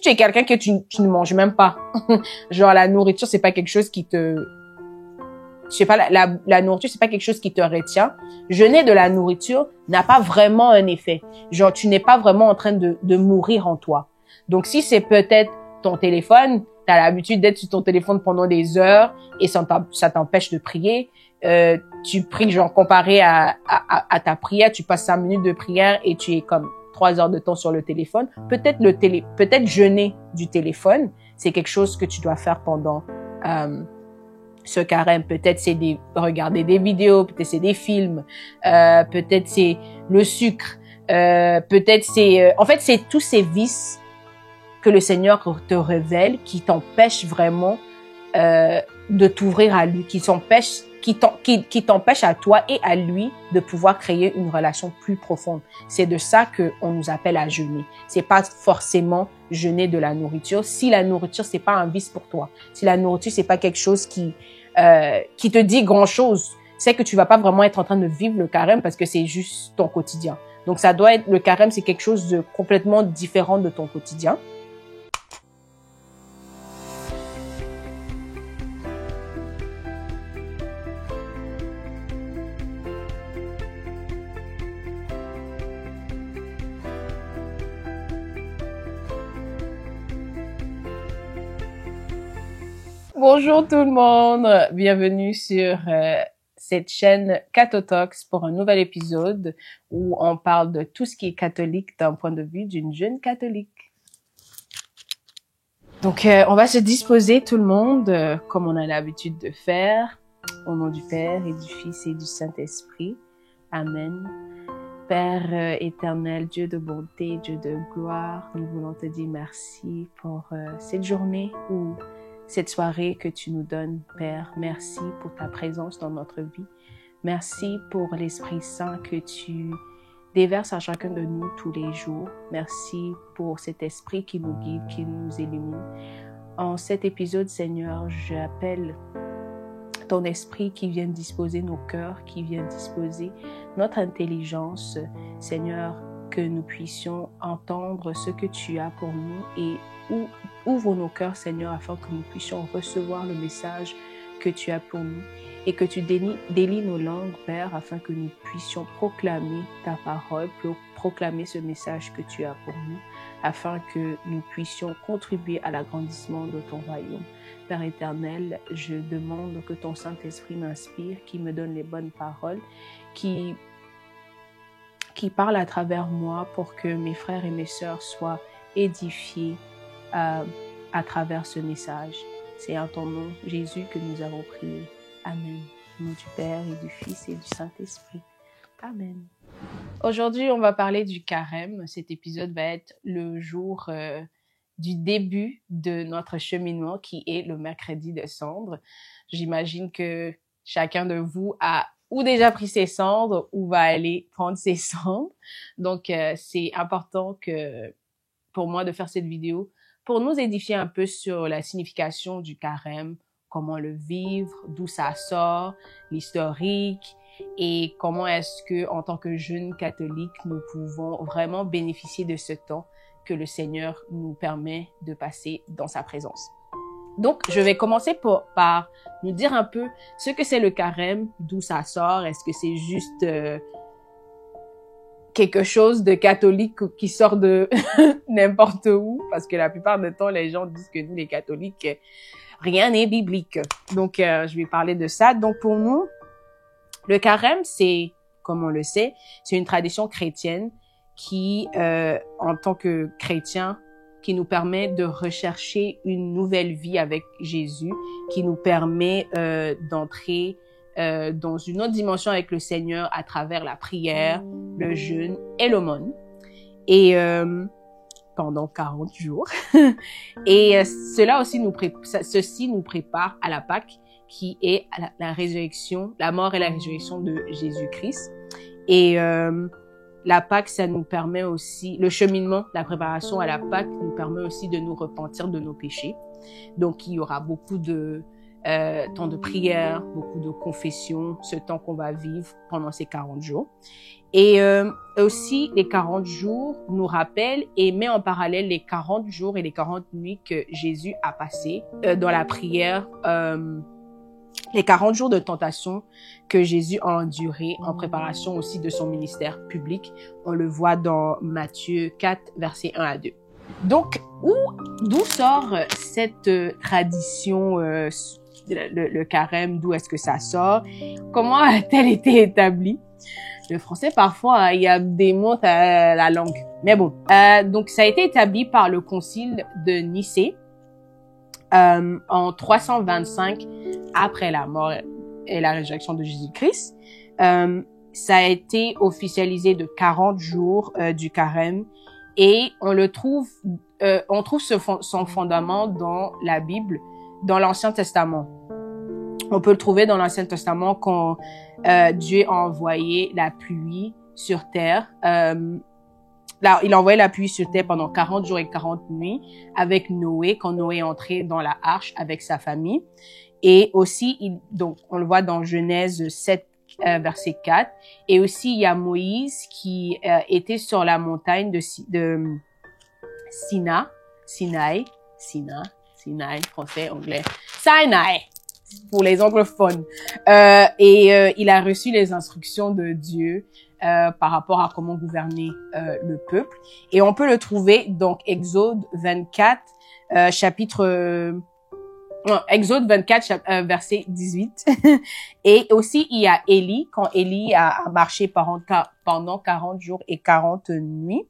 tu es quelqu'un que tu ne manges même pas, genre la nourriture, c'est pas quelque chose qui te... Je sais pas, la nourriture, c'est pas quelque chose qui te retient. Jeûner de la nourriture n'a pas vraiment un effet. Genre, tu n'es pas vraiment en train de mourir en toi. Donc, si c'est peut-être ton téléphone, t'as l'habitude d'être sur ton téléphone pendant des heures et ça t'empêche de prier. Tu pries, genre, comparé à ta prière, tu passes 5 minutes de prière et tu es comme 3 heures de temps sur le téléphone. Peut-être jeûner du téléphone, c'est quelque chose que tu dois faire pendant, ce carême. Peut-être c'est regarder des vidéos, peut-être c'est des films, peut-être c'est le sucre, peut-être c'est, en fait, c'est tous ces vices que le Seigneur te révèle qui t'empêchent vraiment de t'ouvrir à lui, qui t'empêchent à toi et à lui de pouvoir créer une relation plus profonde. C'est de ça que on nous appelle à jeûner. C'est pas forcément jeûner de la nourriture. Si la nourriture c'est pas un vice pour toi, si la nourriture c'est pas quelque chose qui te dit grand chose, c'est que tu vas pas vraiment être en train de vivre le carême parce que c'est juste ton quotidien. Donc ça doit être, le carême c'est quelque chose de complètement différent de ton quotidien. Bonjour tout le monde, bienvenue sur cette chaîne Catotalks pour un nouvel épisode où on parle de tout ce qui est catholique d'un point de vue d'une jeune catholique. Donc on va se disposer tout le monde comme on a l'habitude de faire, au nom du Père et du Fils et du Saint-Esprit. Amen. Père éternel, Dieu de bonté, Dieu de gloire, nous voulons te dire merci pour cette journée où cette soirée que tu nous donnes, Père. Merci pour ta présence dans notre vie. Merci pour l'Esprit Saint que tu déverses à chacun de nous tous les jours. Merci pour cet esprit qui nous guide, qui nous illumine. En cet épisode, Seigneur, j'appelle ton esprit qui vient disposer nos cœurs, qui vient disposer notre intelligence, Seigneur, que nous puissions entendre ce que tu as pour nous et ouvre nos cœurs, Seigneur, afin que nous puissions recevoir le message que tu as pour nous et que tu délies nos langues, Père, afin que nous puissions proclamer ta parole, proclamer ce message que tu as pour nous, afin que nous puissions contribuer à l'agrandissement de ton royaume. Père éternel, je demande que ton Saint-Esprit m'inspire, qui me donne les bonnes paroles, qui parle à travers moi pour que mes frères et mes sœurs soient édifiés à travers ce message. C'est en ton nom, Jésus, que nous avons prié. Amen. Au nom du Père et du Fils et du Saint-Esprit. Amen. Aujourd'hui, on va parler du carême. Cet épisode va être le jour du début de notre cheminement qui est le mercredi de cendres. J'imagine que chacun de vous a ou déjà pris ses cendres ou va aller prendre ses cendres. Donc, c'est important pour moi de faire cette vidéo pour nous édifier un peu sur la signification du carême, comment le vivre, d'où ça sort, l'historique et comment est-ce que, en tant que jeunes catholiques, nous pouvons vraiment bénéficier de ce temps que le Seigneur nous permet de passer dans sa présence. Donc, je vais commencer par nous dire un peu ce que c'est le carême, d'où ça sort, est-ce que c'est juste quelque chose de catholique qui sort de n'importe où, parce que la plupart du temps, les gens disent que nous, les catholiques, rien n'est biblique. Donc, je vais parler de ça. Donc, pour nous, le carême, c'est, comme on le sait, c'est une tradition chrétienne qui, en tant que chrétien, qui nous permet de rechercher une nouvelle vie avec Jésus, qui nous permet d'entrer dans une autre dimension avec le Seigneur à travers la prière, le jeûne et l'aumône. Et pendant 40 jours. Et ceci nous prépare à la Pâque, qui est la résurrection, la mort et la résurrection de Jésus-Christ. Et la Pâque, ça nous permet aussi, le cheminement, la préparation à la Pâque nous permet aussi de nous repentir de nos péchés. Donc, il y aura beaucoup de temps de prière, beaucoup de confession, ce temps qu'on va vivre pendant ces 40 jours. Et aussi, les 40 jours nous rappellent et met en parallèle les 40 jours et les 40 nuits que Jésus a passé dans la prière, les 40 jours de tentation que Jésus a enduré en préparation aussi de son ministère public. On le voit dans Matthieu 4, versets 1 à 2. Donc, d'où sort cette tradition, le carême, d'où est-ce que ça sort? Comment a-t-elle été établie? Le français, parfois, il y a des mots à la langue. Mais bon, donc ça a été établi par le concile de Nicée en 325 après la mort et la résurrection de Jésus-Christ. Ça a été officialisé de 40 jours du carême et on trouve son fondament dans la Bible, dans l'Ancien Testament. On peut le trouver dans l'Ancien Testament quand Dieu a envoyé la pluie sur terre. Il a envoyé la pluie sur terre pendant 40 jours et 40 nuits avec Noé, quand Noé est entré dans la arche avec sa famille. Et aussi, donc, on le voit dans Genèse 7, verset 4. Et aussi, il y a Moïse qui était sur la montagne de Sinaï, français, anglais, Sinai, pour les anglophones. Il a reçu les instructions de Dieu par rapport à comment gouverner le peuple. Et on peut le trouver dans Exode 24, Exode 24, verset 18. Et aussi, il y a Élie, quand Élie a marché pendant 40 jours et 40 nuits,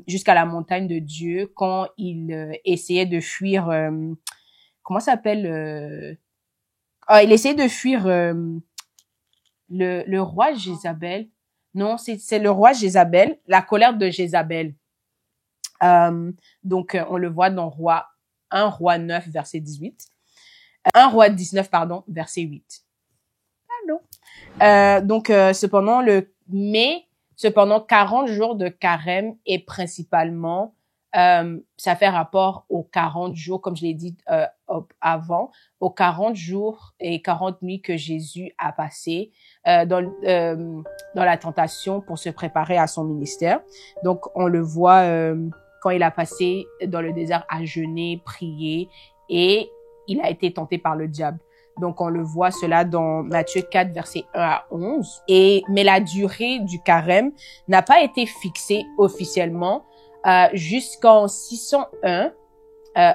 jusqu'à la montagne de Dieu, quand il essayait de fuir, comment ça s'appelle, il essayait de fuir le roi Jézabel. Non, c'est le roi Jézabel, la colère de Jézabel. Donc, on le voit dans 1 Roi 9, verset 18. 1 Roi 19, pardon, verset 8. Pardon. Donc, cependant, 40 jours de carême est principalement, ça fait rapport aux 40 jours, comme je l'ai dit avant, aux 40 jours et 40 nuits que Jésus a passé dans la tentation pour se préparer à son ministère. Donc, on le voit quand il a passé dans le désert à jeûner, prier, et il a été tenté par le diable. Donc, on le voit cela dans Matthieu 4, versets 1 à 11. Mais la durée du carême n'a pas été fixée officiellement jusqu'en 601,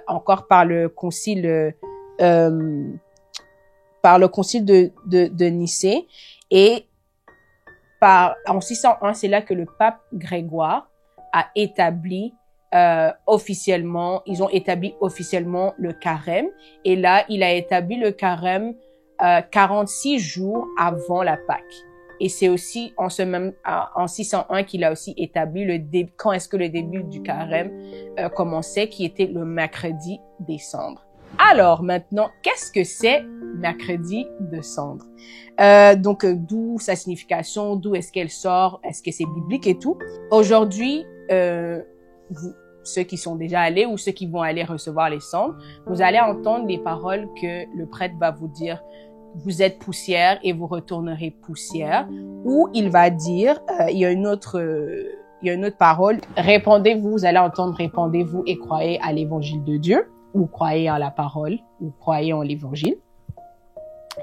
encore par le concile de Nicée. Et en 601, c'est là que le pape Grégoire a établi ils ont établi officiellement le carême. Et là, il a établi le carême 46 jours avant la Pâque. Et c'est aussi en 601 qu'il a aussi établi quand est-ce que le début du carême commençait, qui était le mercredi des cendres. Alors maintenant, qu'est-ce que c'est mercredi de cendres? Donc, d'où sa signification, d'où est-ce qu'elle sort, est-ce que c'est biblique et tout. Aujourd'hui, ceux qui sont déjà allés ou ceux qui vont aller recevoir les cendres, vous allez entendre des paroles que le prêtre va vous dire: vous êtes poussière et vous retournerez poussière. Ou il va dire, il y a une autre parole: répandez-vous, vous allez entendre répandez-vous et croyez à l'évangile de Dieu, ou croyez en la parole, ou croyez en l'évangile.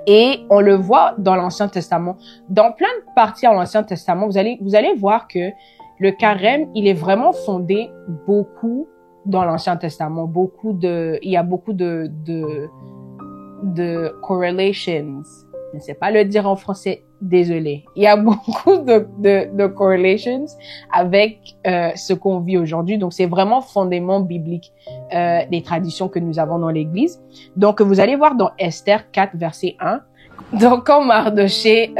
Et on le voit dans l'Ancien Testament. Dans plein de parties dans l'Ancien Testament, vous allez voir que le carême, il est vraiment fondé beaucoup dans l'Ancien Testament. Il y a beaucoup de correlations. Je ne sais pas le dire en français, désolé. Il y a beaucoup de correlations avec ce qu'on vit aujourd'hui. Donc, c'est vraiment fondément biblique, les traditions que nous avons dans l'Église. Donc, vous allez voir dans Esther 4, verset 1. Donc, quand Mardoché,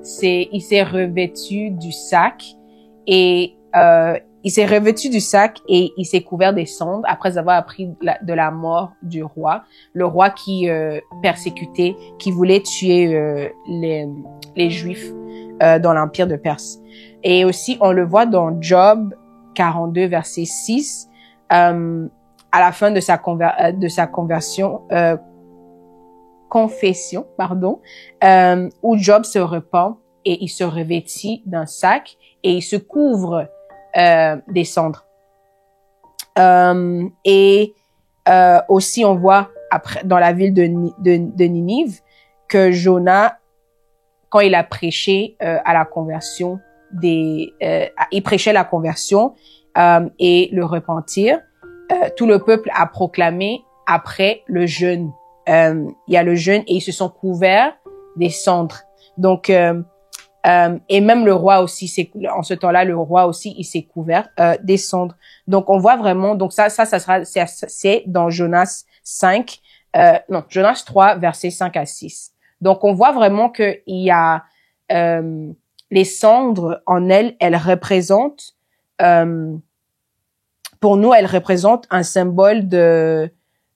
il s'est revêtu du sac et il s'est couvert des cendres après avoir appris de la mort du roi, le roi qui persécutait, qui voulait tuer les Juifs dans l'empire de Perse. Et aussi, on le voit dans Job 42, verset 6, à la fin de sa conversion, confession, où Job se repent et il se revêtit d'un sac et il se couvre des cendres. Aussi, on voit après dans la ville de Ninive que Jonas, quand il a prêché à la conversion il prêchait la conversion et le repentir. Tout le peuple a proclamé après le jeûne. Il y a le jeûne et ils se sont couverts des cendres. Donc, et même le roi aussi, en ce temps-là, le roi aussi, il s'est couvert des cendres. Donc, on voit vraiment. Donc c'est dans Jonas 5, Jonas 3, versets 5 à 6. Donc, on voit vraiment que il y a les cendres en elles représentent, pour nous, elles représentent un symbole de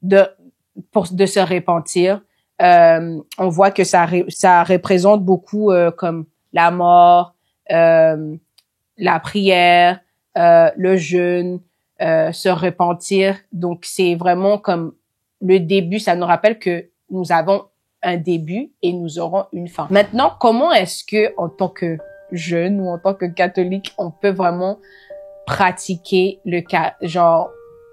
se repentir. On voit que ça représente beaucoup comme la mort, la prière, le jeûne, se repentir. Donc, c'est vraiment comme le début. Ça nous rappelle que nous avons un début et nous aurons une fin. Maintenant, comment est-ce que, en tant que jeune ou en tant que catholique, on peut vraiment pratiquer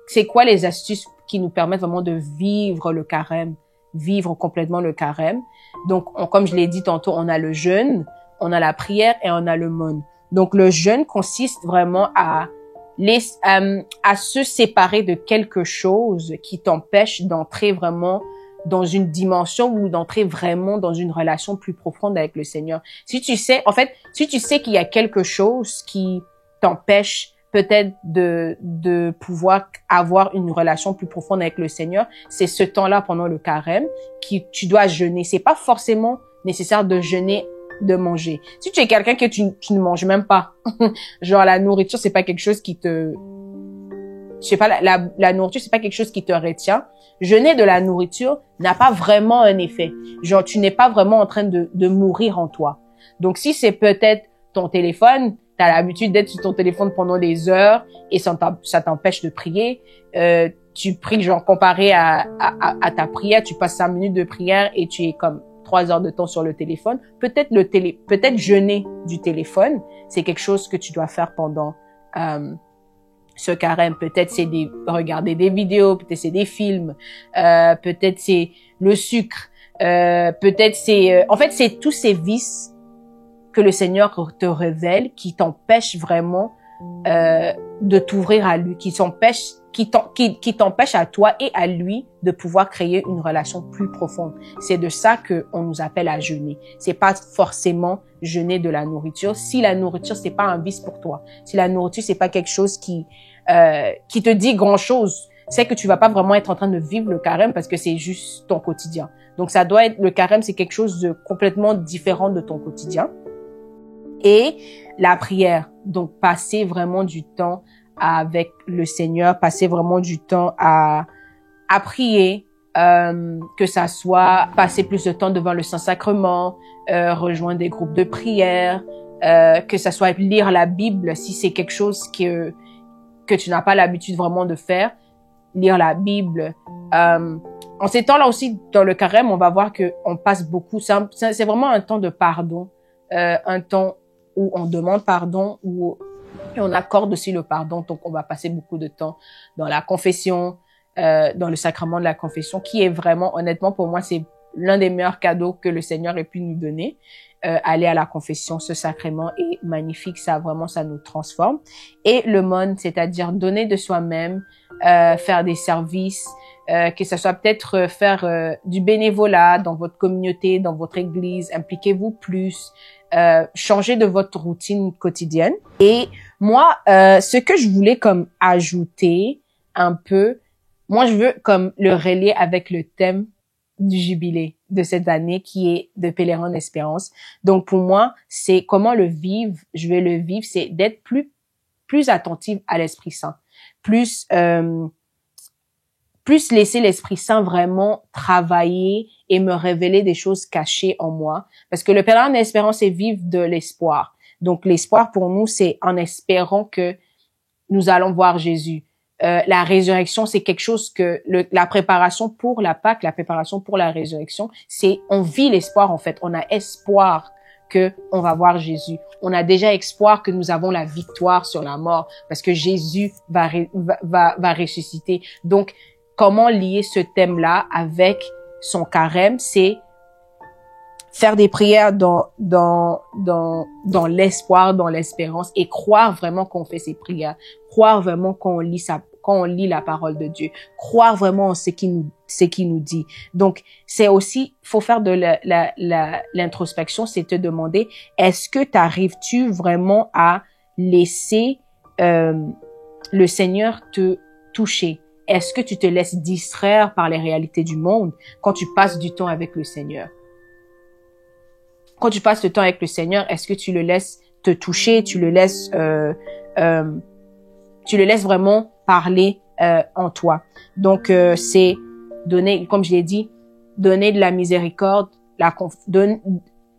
c'est quoi les astuces qui nous permettent vraiment de vivre le carême, vivre complètement le carême? Donc, comme je l'ai dit tantôt, on a le jeûne, on a la prière et on a le l'aumône. Donc, le jeûne consiste vraiment à se séparer de quelque chose qui t'empêche d'entrer vraiment dans une dimension ou d'entrer vraiment dans une relation plus profonde avec le Seigneur. Si tu sais qu'il y a quelque chose qui t'empêche peut-être de pouvoir avoir une relation plus profonde avec le Seigneur, c'est ce temps-là pendant le carême tu dois jeûner. C'est pas forcément nécessaire de jeûner, de manger. Si tu es quelqu'un que tu ne manges même pas, genre la nourriture, c'est pas quelque chose qui te, je sais pas, la nourriture, c'est pas quelque chose qui te retient. Jeûner de la nourriture n'a pas vraiment un effet. Genre, tu n'es pas vraiment en train de mourir en toi. Donc, si c'est peut-être ton téléphone, t'as l'habitude d'être sur ton téléphone pendant des heures et ça t'empêche de prier. Tu pries, genre, comparé à ta prière, tu passes 5 minutes de prière et tu es comme 3 heures de temps sur le téléphone. Peut-être jeûner du téléphone, c'est quelque chose que tu dois faire pendant ce carême. Peut-être c'est regarder des vidéos, peut-être c'est des films, peut-être c'est le sucre, peut-être c'est en fait c'est tous ces vices que le Seigneur te révèle qui t'empêchent vraiment de t'ouvrir à lui, qui t'empêche à toi et à lui de pouvoir créer une relation plus profonde. C'est de ça que on nous appelle à jeûner. C'est pas forcément jeûner de la nourriture. Si la nourriture c'est pas un vice pour toi, si la nourriture c'est pas quelque chose qui te dit grand chose, c'est que tu vas pas vraiment être en train de vivre le carême parce que c'est juste ton quotidien. Donc ça doit être, le carême c'est quelque chose de complètement différent de ton quotidien. Et la prière, donc passer vraiment du temps avec le Seigneur, passer vraiment du temps à prier, que ça soit passer plus de temps devant le Saint-Sacrement, rejoindre des groupes de prière, que ça soit lire la Bible si c'est quelque chose que tu n'as pas l'habitude vraiment de faire, lire la Bible. En ces temps-là aussi, dans le carême, on va voir que on passe beaucoup, c'est vraiment un temps de pardon, un temps où on demande pardon, où on accorde aussi le pardon. Donc, on va passer beaucoup de temps dans la confession, dans le sacrement de la confession, qui est vraiment, honnêtement, pour moi, c'est l'un des meilleurs cadeaux que le Seigneur ait pu nous donner. Aller à la confession, ce sacrement est magnifique, ça nous transforme. Et l'aumône, c'est-à-dire donner de soi-même, faire des services, que ça soit peut-être faire du bénévolat dans votre communauté, dans votre église, impliquez-vous plus, changer de votre routine quotidienne. Et moi, ce que je voulais comme ajouter un peu, moi je veux comme le relier avec le thème du jubilé de cette année qui est de Pèlerin d'Espérance. Donc pour moi, c'est comment le vivre, je vais le vivre, c'est d'être plus attentive à l'Esprit Saint, plus laisser l'Esprit Saint vraiment travailler et me révéler des choses cachées en moi. Parce que le Pèlerin d'Espérance, c'est vivre de l'espoir. Donc l'espoir pour nous, c'est en espérant que nous allons voir Jésus. la résurrection, c'est quelque chose que la préparation pour la Pâque, la préparation pour la résurrection, c'est on vit l'espoir en fait. On a espoir que on va voir Jésus. On a déjà espoir que nous avons la victoire sur la mort parce que Jésus va ressusciter. Donc, comment lier ce thème-là avec son carême, c'est faire des prières dans l'espoir, dans l'espérance et croire vraiment qu'on fait ces prières, croire vraiment qu'on lit la parole de Dieu, croire vraiment en ce qu'il nous dit. Donc, c'est aussi, faut faire de l'introspection, c'est te demander, est-ce que t'arrives-tu vraiment à laisser le Seigneur te toucher? Est-ce que tu te laisses distraire par les réalités du monde quand tu passes du temps avec le Seigneur? Quand tu passes le temps avec le Seigneur, est-ce que tu le laisses te toucher, tu le laisses vraiment parler en toi? Donc c'est donner, comme je l'ai dit, donner de la miséricorde,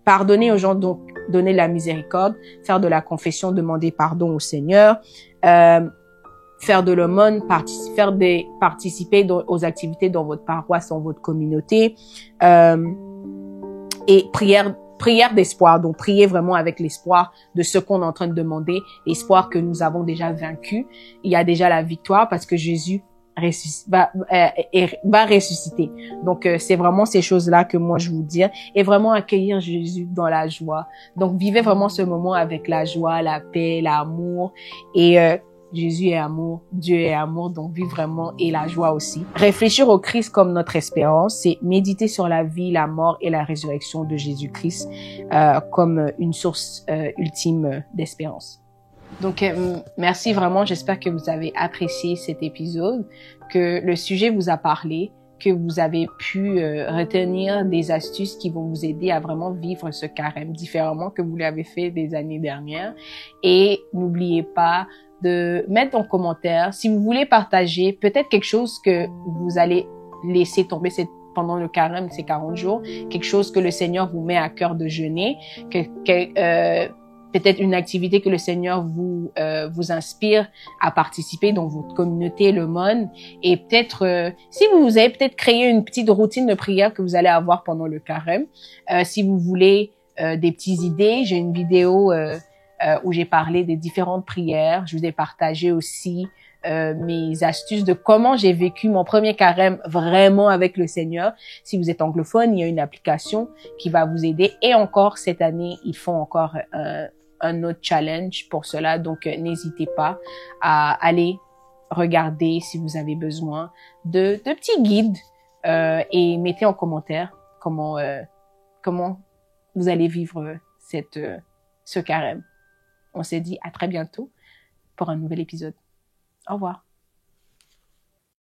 pardonner aux gens, donc donner de la miséricorde, faire de la confession, demander pardon au Seigneur, faire de l'aumône, participer aux activités dans votre paroisse, dans votre communauté, et prière d'espoir. Donc, prier vraiment avec l'espoir de ce qu'on est en train de demander, l'espoir que nous avons déjà vaincu. Il y a déjà la victoire parce que Jésus va ressusciter. Donc, c'est vraiment ces choses-là que moi je vous dis. Et vraiment accueillir Jésus dans la joie. Donc, vivez vraiment ce moment avec la joie, la paix, l'amour et Jésus est amour, Dieu est amour, donc vivre vraiment et la joie aussi. Réfléchir au Christ comme notre espérance, c'est méditer sur la vie, la mort et la résurrection de Jésus-Christ comme une source ultime d'espérance. Donc, merci vraiment. J'espère que vous avez apprécié cet épisode, que le sujet vous a parlé, que vous avez pu retenir des astuces qui vont vous aider à vraiment vivre ce carême différemment que vous l'avez fait des années dernières. Et n'oubliez pas de mettre en commentaire si vous voulez partager peut-être quelque chose que vous allez laisser tomber pendant le carême, ces 40 jours, quelque chose que le Seigneur vous met à cœur de jeûner, peut-être une activité que le Seigneur vous inspire à participer dans votre communauté, le monde, et peut-être si vous avez peut-être créé une petite routine de prière que vous allez avoir pendant le carême. Si vous voulez des petites idées, j'ai une vidéo où j'ai parlé des différentes prières. Je vous ai partagé aussi mes astuces de comment j'ai vécu mon premier carême vraiment avec le Seigneur. Si vous êtes anglophone, il y a une application qui va vous aider. Et encore, cette année, ils font encore un autre challenge pour cela. Donc, n'hésitez pas à aller regarder si vous avez besoin de petits guides et mettez en commentaire comment vous allez vivre ce carême. On s'est dit à très bientôt pour un nouvel épisode. Au revoir.